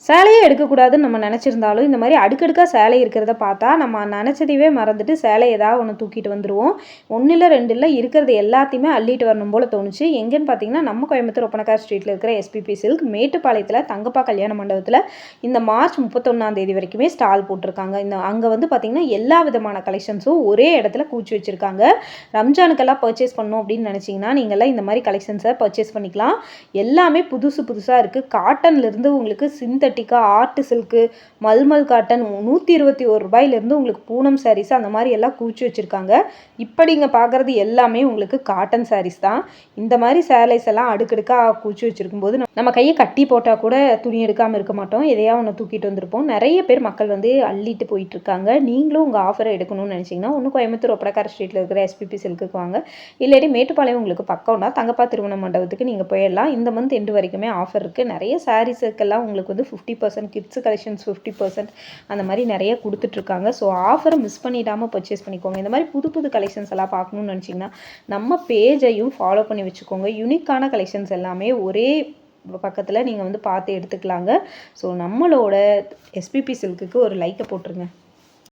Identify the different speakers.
Speaker 1: சேலையே எடுக்கக்கூடாதுன்னு நம்ம நினச்சிருந்தாலும் இந்த மாதிரி அடுக்கடுக்காக சேலை இருக்கிறத பார்த்தா நம்ம நினச்சதையே மறந்துட்டு சேலை ஏதாவது ஒன்று தூக்கிட்டு வந்துடுவோம். 1 இல்லை 2 இல்லை, இருக்கிறது எல்லாத்தையுமே அள்ளிட்டு வரணும் போல் தோணுச்சு. எங்கேன்னு பார்த்தீங்கன்னா நம்ம கோயம்புத்தூர் ஒப்பனக்கார் ஸ்ட்ரீட்டில் இருக்கிற எஸ்பிபி சில்க் மேட்டுப்பாளையத்தில் தங்கப்பா கல்யாண மண்டபத்தில் இந்த மார்ச் 31 வரைக்குமே ஸ்டால் போட்டிருக்காங்க. அங்கே வந்து பார்த்திங்கன்னா எல்லா விதமான கலெக்ஷன்ஸும் ஒரே இடத்துல கூச்சி வச்சுருக்காங்க. ரம்ஜானுக்கெல்லாம் பர்ச்சேஸ் பண்ணணும் அப்படின்னு நினச்சிங்கன்னா நீங்கள்லாம் இந்த மாதிரி கலெக்ஷன்ஸை பர்ச்சேஸ் பண்ணிக்கலாம். எல்லாமே புதுசாக இருக்குது. காட்டன்லேருந்து உங்களுக்கு சிந்தட்டிக்காக ஆர்ட் சில்க்கு, மல்மல் காட்டன் 121 ரூபாயிலேருந்து உங்களுக்கு பூனம் சாரீஸ் அந்த மாதிரி எல்லாம் கூச்சி வச்சுருக்காங்க. இப்போ நீங்கள் பார்க்குறது எல்லாமே உங்களுக்கு காட்டன் சாரீஸ் தான். இந்த மாதிரி சாரீஸ் எல்லாம் அடுக்கடுக்காக கூச்சி வச்சுருக்கும்போது நம்ம கையை கட்டி போட்டால் கூட துணி எடுக்காமல் இருக்க மாட்டோம். எதையா ஒன்று தூக்கிட்டு வந்திருப்போம். நிறைய பேர் மக்கள் வந்து அள்ளிட்டு போயிட்டுருக்காங்க. நீங்களும் உங்கள் ஆஃபரை எடுக்கணும்னு நினச்சிங்கன்னா ஒன்று கோயம்புத்தூர் ஒப்பனக்கார ஸ்ட்ரீட்டில் இருக்கிற எஸ்பிபி சில்க்குக்கு வாங்க. இல்லாட்டி மேட்டுப்பாளையம் உங்களுக்கு பக்கம்னா தங்கப்பா திருமண மண்டபத்துக்கு நீங்கள் போயிடலாம். இந்த மந்த் எண்டு வரைக்குமே ஆஃபர் இருக்குது. நிறைய சாரீஸுக்கெல்லாம் உங்களுக்கு வந்து 50%, கிட்ஸ் கலெக்ஷன்ஸ் 50% அந்த மாதிரி நிறைய கொடுத்துட்ருக்காங்க. ஸோ ஆஃபரை மிஸ் பண்ணிடாமல் பர்ச்சேஸ் பண்ணிக்கோங்க. இந்த மாதிரி புது கலெக்ஷன்ஸ் எல்லாம் பார்க்கணுன்னு நினச்சிங்கன்னா நம்ம பேஜையும் ஃபாலோ பண்ணி வச்சுக்கோங்க. யூனிக்கான கலெக்ஷன்ஸ் எல்லாமே ஒரே பக்கத்தில் நீங்கள் வந்து பார்த்து எடுத்துக்கலாங்க. ஸோ நம்மளோட எஸ்பிபி சில்க்குக்கு ஒரு லைக்கை போட்டுருங்க.